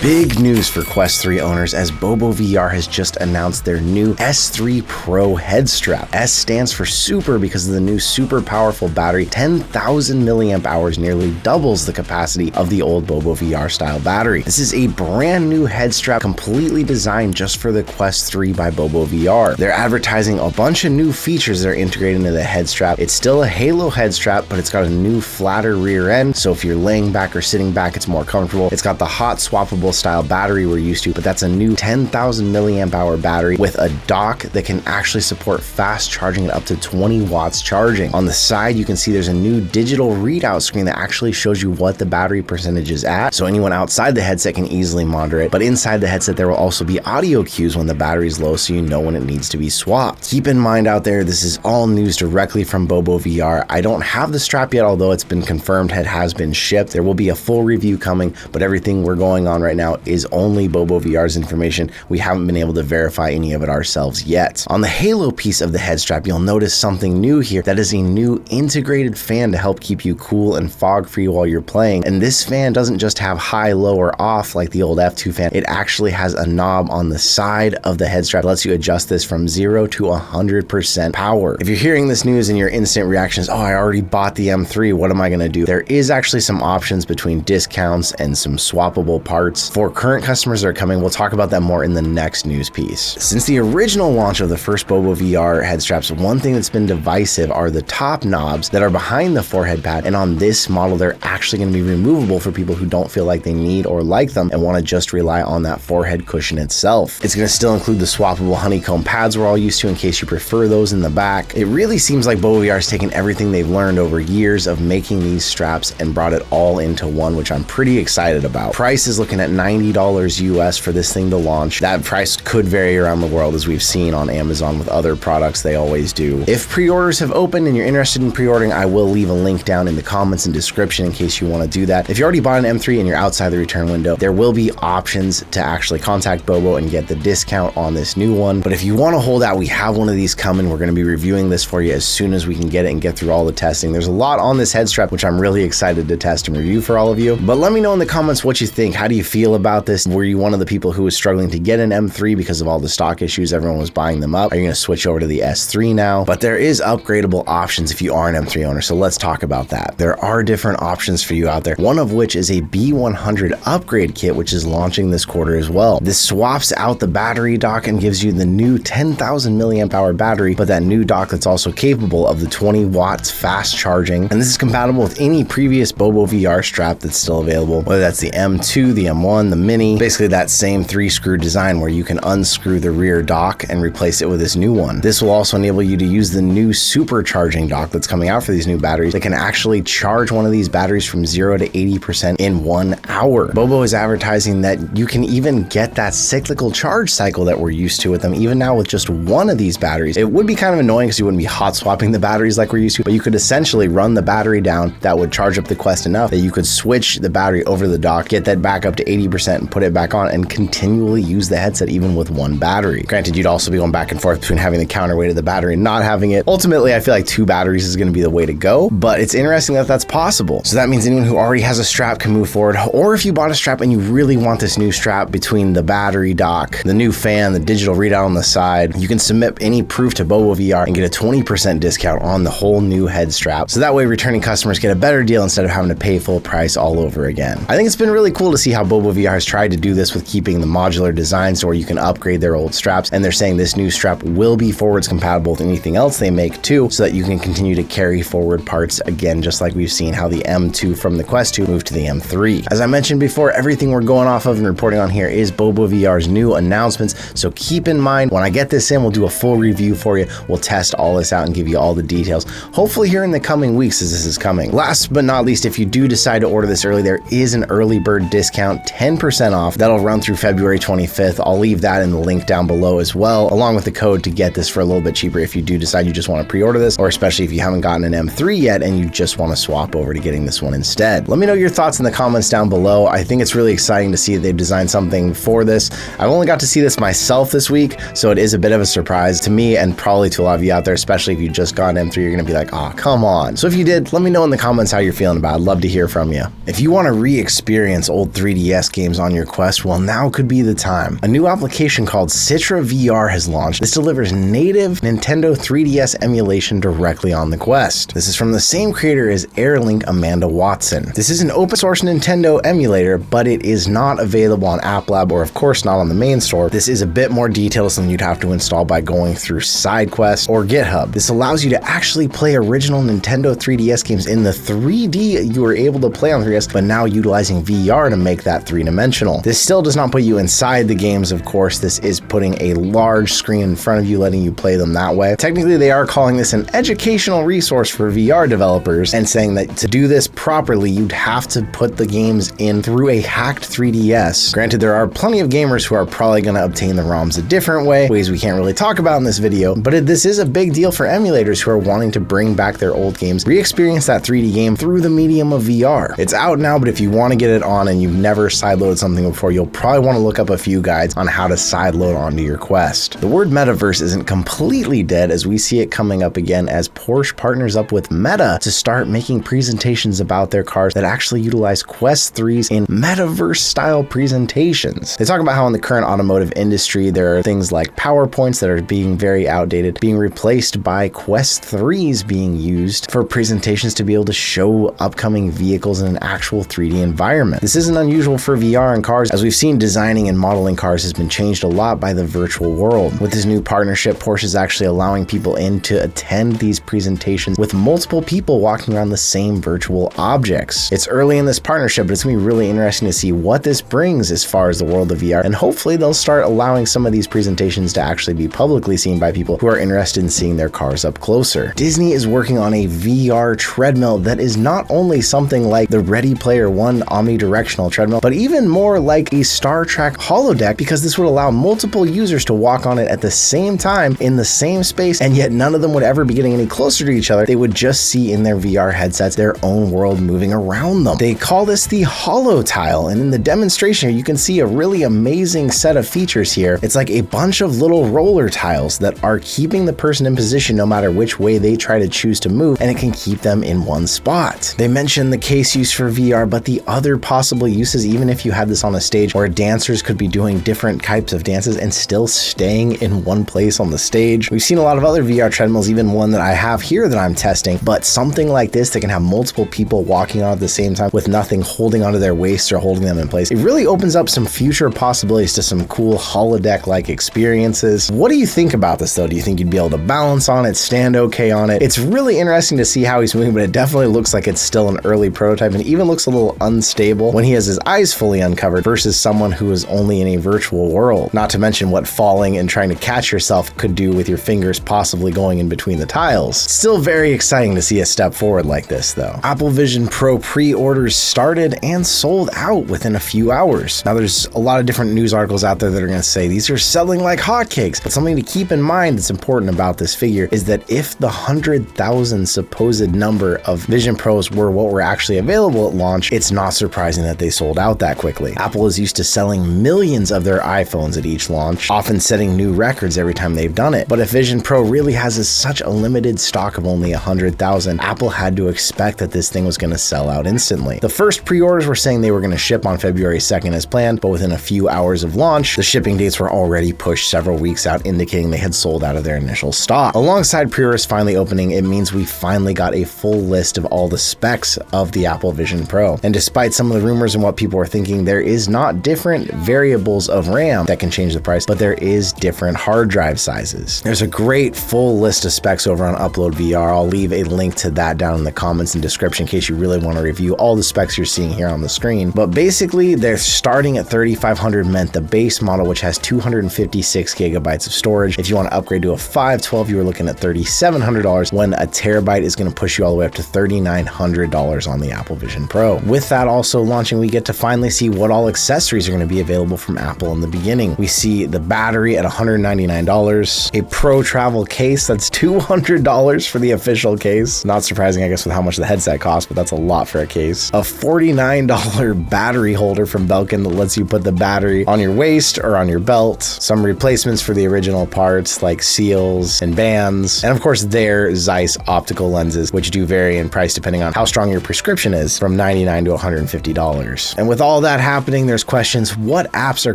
Big news for Quest 3 owners as BoboVR has just announced their new S3 Pro head strap. S stands for super because of the new super powerful battery. 10,000 milliamp hours nearly doubles the capacity of the old BoboVR style battery. This is a brand new head strap completely designed just for the Quest 3 by BoboVR. They're advertising a bunch of new features that are integrated into the head strap. It's still a Halo head strap, but it's got a new flatter rear end, so if you're laying back or sitting back, it's more comfortable. It's got the hot-swappable style battery we're used to, but that's a new 10,000 milliamp hour battery with a dock that can actually support fast charging at up to 20 watts charging. On the side, you can see there's a new digital readout screen that actually shows you what the battery percentage is at, so anyone outside the headset can easily monitor it. But inside the headset, there will also be audio cues when the battery is low, so you know when it needs to be swapped. Keep in mind out there, this is all news directly from BoboVR. I don't have the strap yet, although it's been confirmed it has been shipped. There will be a full review coming, but everything we're going on right now is only BoboVR's information. We haven't been able to verify any of it ourselves yet. On the Halo piece of the head strap, you'll notice something new here. That is a new integrated fan to help keep you cool and fog-free while you're playing. And this fan doesn't just have high, low, or off like the old F2 fan. It actually has a knob on the side of the head strap that lets you adjust this from 0 to 100% power. If you're hearing this news and your instant reaction is, oh, I already bought the M3, what am I going to do? There is actually some options between discounts and some swappable parts. For current customers that are coming, we'll talk about that more in the next news piece. Since the original launch of the first BoboVR head straps, one thing that's been divisive are the top knobs that are behind the forehead pad, and on this model, they're actually going to be removable for people who don't feel like they need or like them and want to just rely on that forehead cushion itself. It's going to still include the swappable honeycomb pads we're all used to in case you prefer those in the back. It really seems like BoboVR has taken everything they've learned over years of making these straps and brought it all into one, which I'm pretty excited about. Price is looking at $90 US for this thing to launch. That price could vary around the world, as we've seen on Amazon with other products. They always do. If pre-orders have opened and you're interested in pre-ordering, I will leave a link down in the comments and description in case you want to do that. If you already bought an M3 and you're outside the return window, there will be options to actually contact Bobo and get the discount on this new one. But if you want to hold out, we have one of these coming. We're going to be reviewing this for you as soon as we can get it and get through all the testing. There's a lot on this head strap, which I'm really excited to test and review for all of you. But let me know in the comments what you think. How do you feel about this? Were you one of the people who was struggling to get an M3 because of all the stock issues? Everyone was buying them up. Are you going to switch over to the S3 now? But there is upgradable options if you are an M3 owner, so let's talk about that. There are different options for you out there, one of which is a B100 upgrade kit, which is launching this quarter as well. This swaps out the battery dock and gives you the new 10,000 milliamp hour battery, but that new dock that's also capable of the 20 watts fast charging. And this is compatible with any previous BoboVR strap that's still available, whether that's the M2, the M1, the Mini, basically that same 3-screw design where you can unscrew the rear dock and replace it with this new one. This will also enable you to use the new supercharging dock that's coming out for these new batteries that can actually charge one of these batteries from 0 to 80% in 1 hour. Bobo is advertising that you can even get that cyclical charge cycle that we're used to with them, even now with just one of these batteries. It would be kind of annoying because you wouldn't be hot swapping the batteries like we're used to, but you could essentially run the battery down. That would charge up the Quest enough that you could switch the battery over the dock, get that back up to 80% and put it back on and continually use the headset even with one battery. Granted, you'd also be going back and forth between having the counterweight of the battery and not having it. Ultimately, I feel like 2 batteries is going to be the way to go, but it's interesting that that's possible. So that means anyone who already has a strap can move forward, or if you bought a strap and you really want this new strap between the battery dock, the new fan, the digital readout on the side, you can submit any proof to BoboVR and get a 20% discount on the whole new head strap. So that way returning customers get a better deal instead of having to pay full price all over again. I think it's been really cool to see how BoboVR has tried to do this with keeping the modular design so where you can upgrade their old straps, and they're saying this new strap will be forwards compatible with anything else they make too, so that you can continue to carry forward parts again, just like we've seen how the M2 from the Quest 2 moved to the M3. As I mentioned before, everything we're going off of and reporting on here is BoboVR's new announcements, so keep in mind when I get this in, we'll do a full review for you. We'll test all this out and give you all the details, hopefully here in the coming weeks as this is coming. Last but not least, if you do decide to order this early, there is an early bird discount, 10% off. That'll run through February 25th. I'll leave that in the link down below as well, along with the code to get this for a little bit cheaper if you do decide you just want to pre-order this, or especially if you haven't gotten an M3 yet and you just want to swap over to getting this one instead. Let me know your thoughts in the comments down below. I think it's really exciting to see that they've designed something for this. I've only got to see this myself this week, so it is a bit of a surprise to me and probably to a lot of you out there, especially if you just got an M3, you're going to be like, oh, come on. So if you did, let me know in the comments how you're feeling about it. I'd love to hear from you. If you want to re-experience old 3DS 3DS games on your Quest, well, now could be the time. A new application called Citra VR has launched. This delivers native Nintendo 3DS emulation directly on the Quest. This is from the same creator as Airlink Amanda Watson. This is an open source Nintendo emulator, but it is not available on App Lab or of course not on the main store. This is a bit more detailed than you'd have to install by going through SideQuest or GitHub. This allows you to actually play original Nintendo 3DS games in the 3D you were able to play on 3DS, but now utilizing VR to make that three-dimensional. This still does not put you inside the games, of course. This is putting a large screen in front of you, letting you play them that way. Technically, they are calling this an educational resource for VR developers and saying that to do this properly, you'd have to put the games in through a hacked 3DS. Granted, there are plenty of gamers who are probably going to obtain the ROMs a different way, ways we can't really talk about in this video, but this is a big deal for emulators who are wanting to bring back their old games, re-experience that 3D game through the medium of VR. It's out now, but if you want to get it on and you've never sideloaded something before, you'll probably want to look up a few guides on how to sideload onto your Quest. The word metaverse isn't completely dead, as we see it coming up again as Porsche partners up with Meta to start making presentations about their cars that actually utilize Quest 3s in metaverse style presentations. They talk about how in the current automotive industry there are things like PowerPoints that are being very outdated, being replaced by Quest 3s being used for presentations to be able to show upcoming vehicles in an actual 3D environment. This isn't unusual for VR and cars, as we've seen designing and modeling cars has been changed a lot by the virtual world. With this new partnership, Porsche is actually allowing people in to attend these presentations with multiple people walking around the same virtual objects. It's early in this partnership, but it's going to be really interesting to see what this brings as far as the world of VR, and hopefully they'll start allowing some of these presentations to actually be publicly seen by people who are interested in seeing their cars up closer. Disney is working on a VR treadmill that is not only something like the Ready Player One omnidirectional treadmill, but even more like a Star Trek holodeck, because this would allow multiple users to walk on it at the same time in the same space, and yet none of them would ever be getting any closer to each other. They would just see in their VR headsets their own world moving around them. They call this the Holo Tile, and in the demonstration you can see a really amazing set of features here. It's like a bunch of little roller tiles that are keeping the person in position no matter which way they try to choose to move, and it can keep them in one spot. They mentioned the case use for VR, but the other possible uses, even if you had this on a stage where dancers could be doing different types of dances and still staying in one place on the stage. We've seen a lot of other VR treadmills, even one that I have here that I'm testing, but something like this that can have multiple people walking on at the same time with nothing holding onto their waist or holding them in place. It really opens up some future possibilities to some cool holodeck-like experiences. What do you think about this though? Do you think you'd be able to balance on it, stand okay on it? It's really interesting to see how he's moving, but it definitely looks like it's still an early prototype, and even looks a little unstable when he has his eyes fully uncovered versus someone who is only in a virtual world. Not to mention what falling and trying to catch yourself could do with your fingers possibly going in between the tiles. Still very exciting to see a step forward like this though. Apple Vision Pro pre-orders started and sold out within a few hours. Now there's a lot of different news articles out there that are going to say these are selling like hotcakes, but something to keep in mind that's important about this figure is that if the 100,000 supposed number of Vision Pros were what were actually available at launch, it's not surprising that they sold out that quickly. Apple is used to selling millions of their iPhones at each launch, often setting new records every time they've done it. But if Vision Pro really has such a limited stock of only 100,000, Apple had to expect that this thing was going to sell out instantly. The first pre-orders were saying they were going to ship on February 2nd as planned, but within a few hours of launch, the shipping dates were already pushed several weeks out, indicating they had sold out of their initial stock. Alongside pre-orders finally opening, it means we finally got a full list of all the specs of the Apple Vision Pro. And despite some of the rumors and what people are thinking, there is not different variables of RAM that can change the price, but there is different hard drive sizes. There's a great full list of specs over on Upload VR. I'll leave a link to that down in the comments and description in case you really want to review all the specs you're seeing here on the screen. But basically, they're starting at $3,500 meant the base model, which has 256 gigabytes of storage. If you want to upgrade to a 512, you are looking at $3,700, when a terabyte is going to push you all the way up to $3,900 on the Apple Vision Pro. With that also launching, we get to finally see what all accessories are going to be available from Apple in the beginning. We see the battery at $199, a Pro travel case that's $200 for the official case. Not surprising, I guess, with how much the headset costs, but that's a lot for a case. A $49 battery holder from Belkin that lets you put the battery on your waist or on your belt. Some replacements for the original parts like seals and bands, and of course their Zeiss optical lenses, which do vary in price depending on how strong your prescription is, from $99 to $150. And with all all that happening, there's questions, what apps are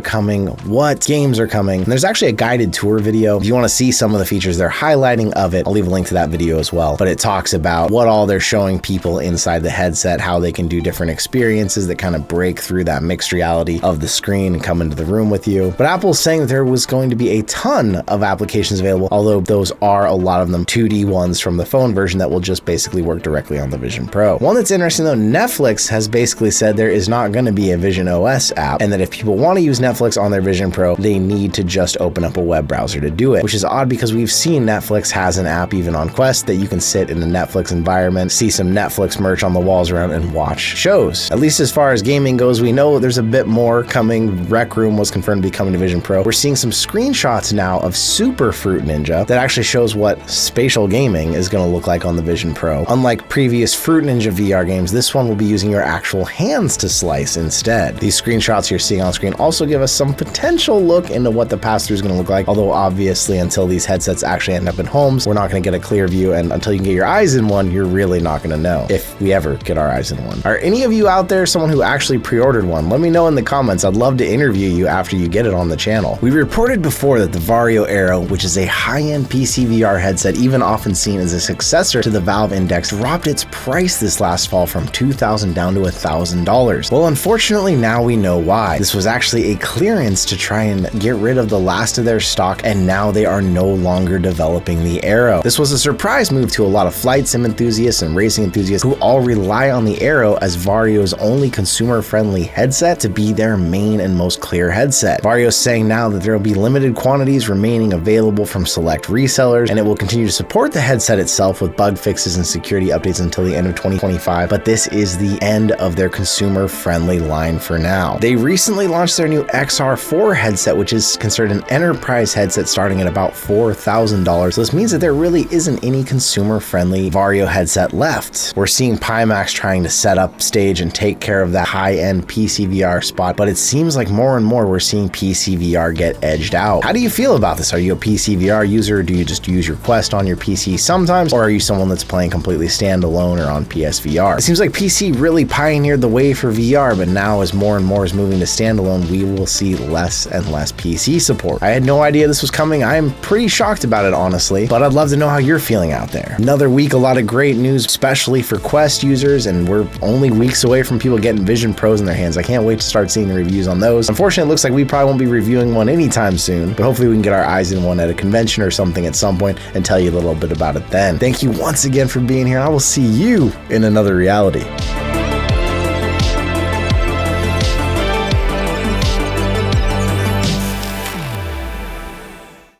coming, what games are coming, and there's actually a guided tour video. If you want to see some of the features they're highlighting of it, I'll leave a link to that video as well, but it talks about what all they're showing people inside the headset, how they can do different experiences that kind of break through that mixed reality of the screen and come into the room with you. But Apple's saying that there was going to be a ton of applications available, although those are a lot of them 2D ones from the phone version that will just basically work directly on the Vision Pro. One that's interesting though, Netflix has basically said there is not going to be a Vision OS app, and that if people want to use Netflix on their Vision Pro, they need to just open up a web browser to do it, which is odd because we've seen Netflix has an app even on Quest that you can sit in a Netflix environment, see some Netflix merch on the walls around, and watch shows. At least as far as gaming goes, we know there's a bit more coming. Rec Room was confirmed to be coming to Vision Pro. We're seeing some screenshots now of Super Fruit Ninja that actually shows what spatial gaming is going to look like on the Vision Pro. Unlike previous Fruit Ninja VR games, this one will be using your actual hands to slice instead. These screenshots you're seeing on screen also give us some potential look into what the pass-through is going to look like, although obviously until these headsets actually end up in homes, we're not going to get a clear view, and until you can get your eyes in one, you're really not going to know if we ever get our eyes in one. Are any of you out there someone who actually pre-ordered one? Let me know in the comments. I'd love to interview you after you get it on the channel. We reported before that the Vario Aero, which is a high-end PC VR headset, even often seen as a successor to the Valve Index, dropped its price this last fall from $2,000 down to $1,000. Well, unfortunately, now we know why. This was actually a clearance to try and get rid of the last of their stock, and now they are no longer developing the Aero. This was a surprise move to a lot of flight sim enthusiasts and racing enthusiasts who all rely on the Aero as Vario's only consumer-friendly headset to be their main and most clear headset. Vario's saying now that there will be limited quantities remaining available from select resellers, and it will continue to support the headset itself with bug fixes and security updates until the end of 2025, but this is the end of their consumer-friendly line for now. They recently launched their new XR4 headset, which is considered an enterprise headset starting at about $4,000. So this means that there really isn't any consumer-friendly Vario headset left. We're seeing Pimax trying to set up stage and take care of that high-end PC VR spot, but it seems like more and more we're seeing PC VR get edged out. How do you feel about this? Are you a PC VR user, or do you just use your Quest on your PC sometimes, or are you someone that's playing completely standalone or on PSVR? It seems like PC really pioneered the way for VR, but now as more and more is moving to standalone, we will see less and less PC support. I had no idea this was coming. I'm pretty shocked about it, honestly, but I'd love to know how you're feeling out there. Another week, a lot of great news, especially for Quest users, and we're only weeks away from people getting Vision Pros in their hands. I can't wait to start seeing the reviews on those. Unfortunately, it looks like we probably won't be reviewing one anytime soon, but hopefully we can get our eyes in one at a convention or something at some point and tell you a little bit about it then. Thank you once again for being here. I will see you in another reality.